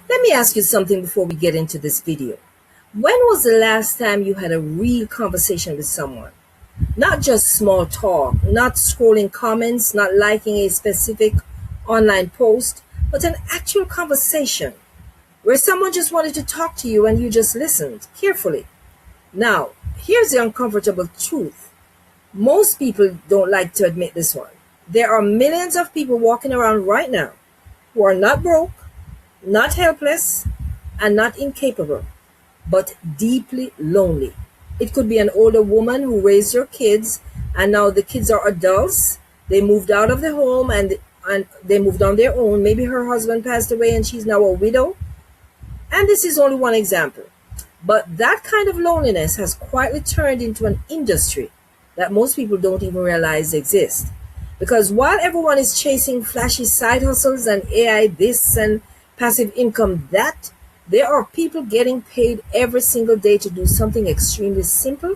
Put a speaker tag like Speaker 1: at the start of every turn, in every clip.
Speaker 1: Let me ask you something before we get into this video. When was the last time you had a real conversation with someone? Not just small talk, not scrolling comments, not liking a specific online post, but an actual conversation where someone just wanted to talk to you and you just listened carefully. Now, here's the uncomfortable truth. Most people don't like to admit this one. There are millions of people walking around right now who are not broke, not helpless, and not incapable, but deeply lonely. It could be an older woman who raised her kids and now the kids are adults. They moved out of the home and they moved on their own. Maybe her husband passed away and she's now a widow. And this is only one example. But that kind of loneliness has quietly turned into an industry that most people don't even realize exists. Because while everyone is chasing flashy side hustles and AI this and passive income that, there are people getting paid every single day to do something extremely simple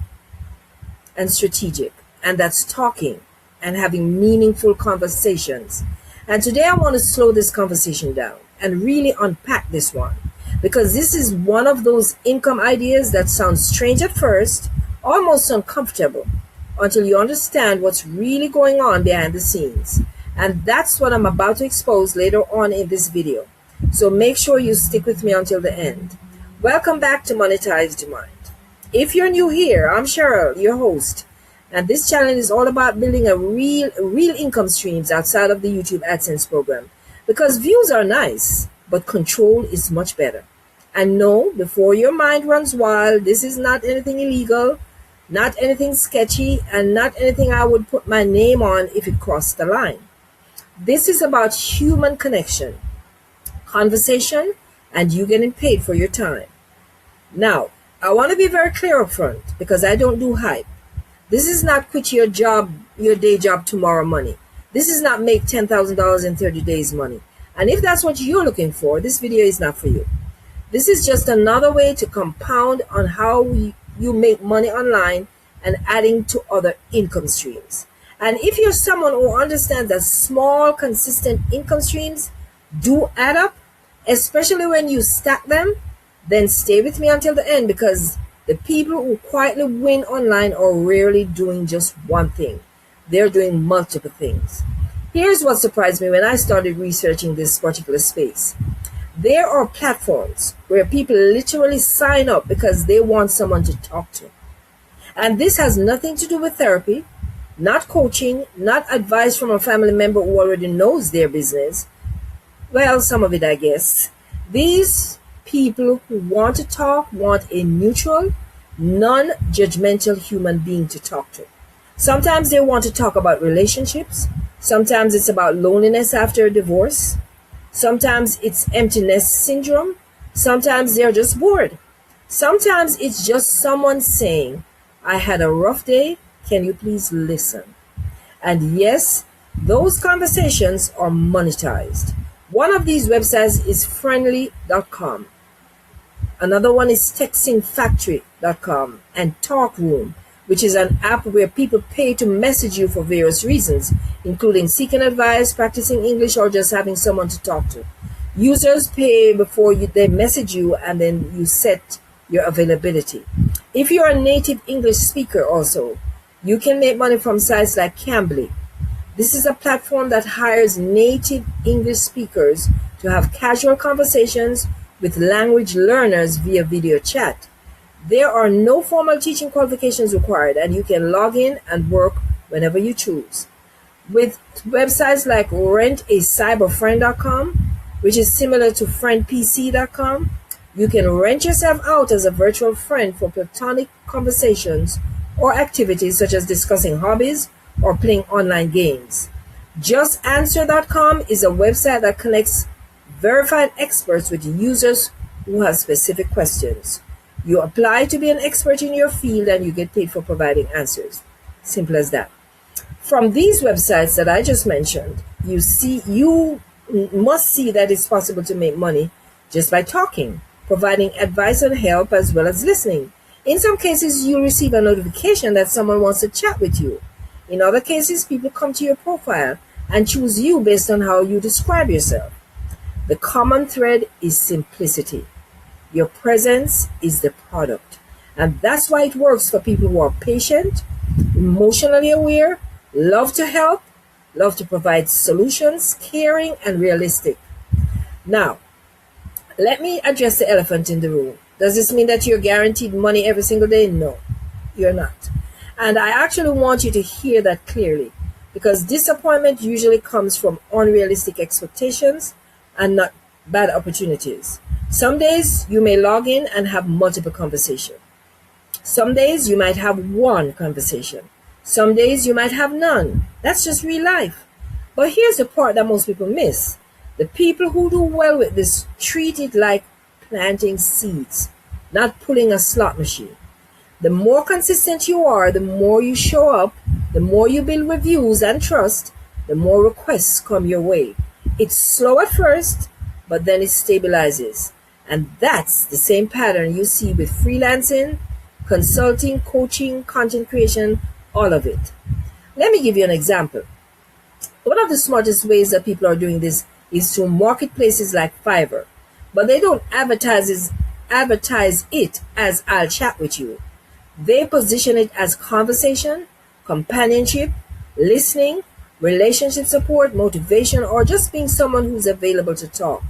Speaker 1: and strategic, and that's talking and having meaningful conversations. And today I want to slow this conversation down and really unpack this one because this is one of those income ideas that sounds strange at first, almost uncomfortable, until you understand what's really going on behind the scenes. And that's what I'm about to expose later on in this video. So make sure you stick with me until the end. Welcome back to Monetized Mind. If you're new here, I'm Cheryl, your host, and this channel is all about building a real income streams outside of the YouTube AdSense program. Because views are nice, but control is much better. And no, before your mind runs wild, this is not anything illegal, not anything sketchy, and not anything I would put my name on if it crossed the line. This is about human connection, conversation, and you getting paid for your time. Now, I want to be very clear up front because I don't do hype. This is not quit your job, your day job tomorrow money. This is not make $10,000 in 30 days money. And if that's what you're looking for, this video is not for you. This is just another way to compound on how you make money online and adding to other income streams. And if you're someone who understands that small, consistent income streams do add up, especially when you stack them, then stay with me until the end because the people who quietly win online are rarely doing just one thing. They're doing multiple things. Here's what surprised me when I started researching this particular space. There are platforms where people literally sign up because they want someone to talk to. And this has nothing to do with therapy, not coaching, not advice from a family member who already knows their business. Well, some of it, I guess. These people who want to talk want a neutral, non-judgmental human being to talk to. Sometimes they want to talk about relationships. Sometimes it's about loneliness after a divorce. Sometimes it's emptiness syndrome. Sometimes they're just bored. Sometimes it's just someone saying, I had a rough day. Can you please listen? And yes, those conversations are monetized. One of these websites is friendly.com. Another one is textingfactory.com and Talkroom, which is an app where people pay to message you for various reasons, including seeking advice, practicing English, or just having someone to talk to. Users pay before they message you and then you set your availability. If you're a native English speaker also, you can make money from sites like Cambly. This is a platform that hires native English speakers to have casual conversations with language learners via video chat. There are no formal teaching qualifications required, and you can log in and work whenever you choose. With websites like rentacyberfriend.com, which is similar to friendpc.com, you can rent yourself out as a virtual friend for platonic conversations or activities such as discussing hobbies or playing online games. JustAnswer.com is a website that connects verified experts with users who have specific questions. You apply to be an expert in your field and you get paid for providing answers. Simple as that. From these websites that I just mentioned, you must see that it's possible to make money just by talking, providing advice and help as well as listening. In some cases, you receive a notification that someone wants to chat with you. In other cases, people come to your profile and choose you based on how you describe yourself. The common thread is simplicity. Your presence is the product. And that's why it works for people who are patient, emotionally aware, love to help, love to provide solutions, caring, and realistic. Now, let me address the elephant in the room. Does this mean that you're guaranteed money every single day? No, you're not. And I actually want you to hear that clearly, because disappointment usually comes from unrealistic expectations and not bad opportunities. Some days you may log in and have multiple conversations. Some days you might have one conversation. Some days you might have none. That's just real life. But here's the part that most people miss. The people who do well with this treat it like planting seeds, not pulling a slot machine. The more consistent you are, the more you show up, the more you build reviews and trust, the more requests come your way. It's slow at first, but then it stabilizes. And that's the same pattern you see with freelancing, consulting, coaching, content creation, all of it. Let me give you an example. One of the smartest ways that people are doing this is through marketplaces like Fiverr, but they don't advertise it as "I'll chat with you." They position it as conversation, companionship, listening, relationship support, motivation, or just being someone who's available to talk.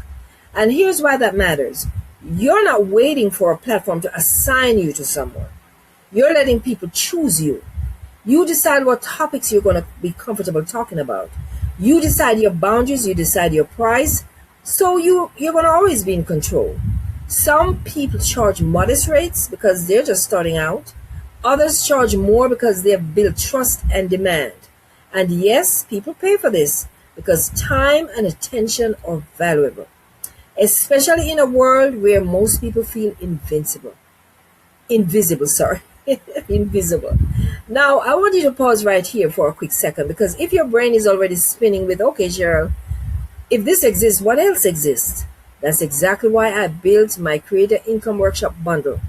Speaker 1: And here's why that matters. You're not waiting for a platform to assign you to someone. You're letting people choose you. You decide what topics you're going to be comfortable talking about. You decide your boundaries, you decide your price, so you're going to always be in control. Some people charge modest rates because they're just starting out. Others charge more because they've built trust and demand. And yes, people pay for this because time and attention are valuable, especially in a world where most people feel invisible, sorry. Invisible. Now, I want you to pause right here for a quick second, because if your brain is already spinning with, okay, Cheryl, if this exists, what else exists? That's exactly why I built my Creator Income Workshop bundle.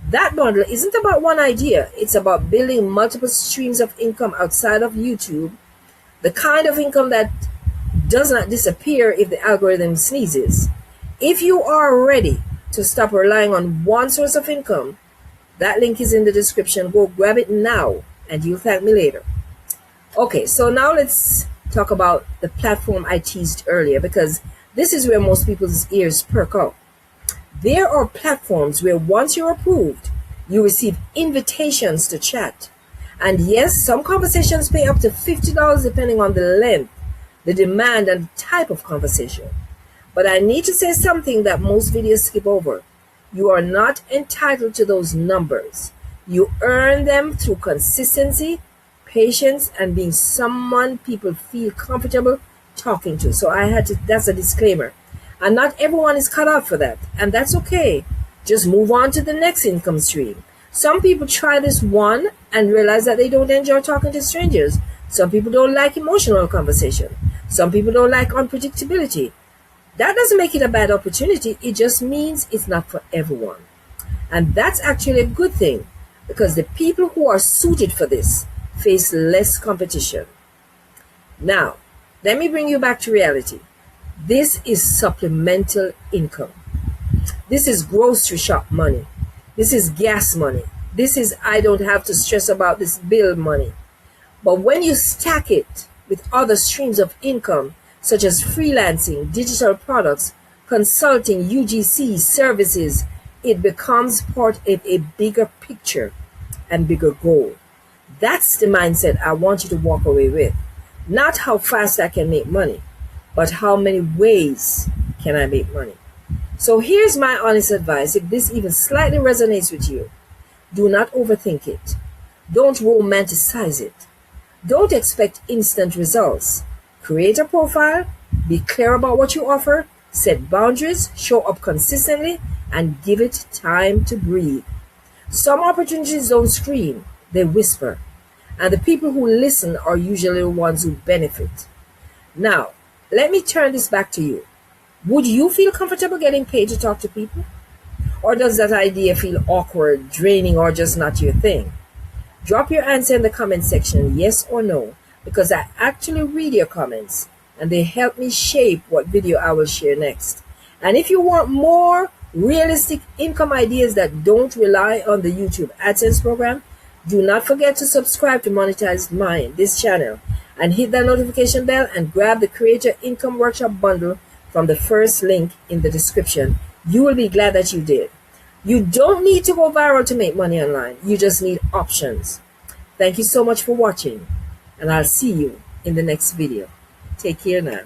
Speaker 1: That bundle isn't about one idea. It's about building multiple streams of income outside of YouTube, the kind of income that does not disappear if the algorithm sneezes. If you are ready to stop relying on one source of income, that link is in the description. Go grab it now and you'll thank me later. Okay, so now let's talk about the platform I teased earlier, because this is where most people's ears perk up. There are platforms where once you're approved, you receive invitations to chat. And yes, some conversations pay up to $50 depending on the length, the demand, and the type of conversation. But I need to say something that most videos skip over. You are not entitled to those numbers. You earn them through consistency, patience, and being someone people feel comfortable talking to. So that's a disclaimer. And not everyone is cut out for that. And that's okay. Just move on to the next income stream. Some people try this one and realize that they don't enjoy talking to strangers. Some people don't like emotional conversation. Some people don't like unpredictability. That doesn't make it a bad opportunity. It just means it's not for everyone. And that's actually a good thing, because the people who are suited for this face less competition. Now, let me bring you back to reality. This is supplemental income. This is grocery shop money. This is gas money. This is I don't have to stress about this bill money. But when you stack it with other streams of income, such as freelancing, digital products, consulting, UGC, services, it becomes part of a bigger picture and bigger goal. That's the mindset I want you to walk away with. Not how fast I can make money, but how many ways can I make money. So here's my honest advice. If this even slightly resonates with you, do not overthink it. Don't romanticize it. Don't expect instant results. Create a profile, be clear about what you offer, set boundaries, show up consistently, and give it time to breathe. Some opportunities don't scream, they whisper. And the people who listen are usually the ones who benefit. Now, let me turn this back to you. Would you feel comfortable getting paid to talk to people? Or does that idea feel awkward, draining, or just not your thing? Drop your answer in the comment section, yes or no, because I actually read your comments. and they help me shape what video I will share next. And if you want more realistic income ideas that don't rely on the YouTube AdSense program, do not forget to subscribe to monetize this channel, and hit that notification bell and grab the Creator Income Workshop bundle from the first link in the description. You will be glad that you did. You don't need to go viral to make money online. You just need options. Thank you so much for watching, and I'll see you in the next video. Take care now.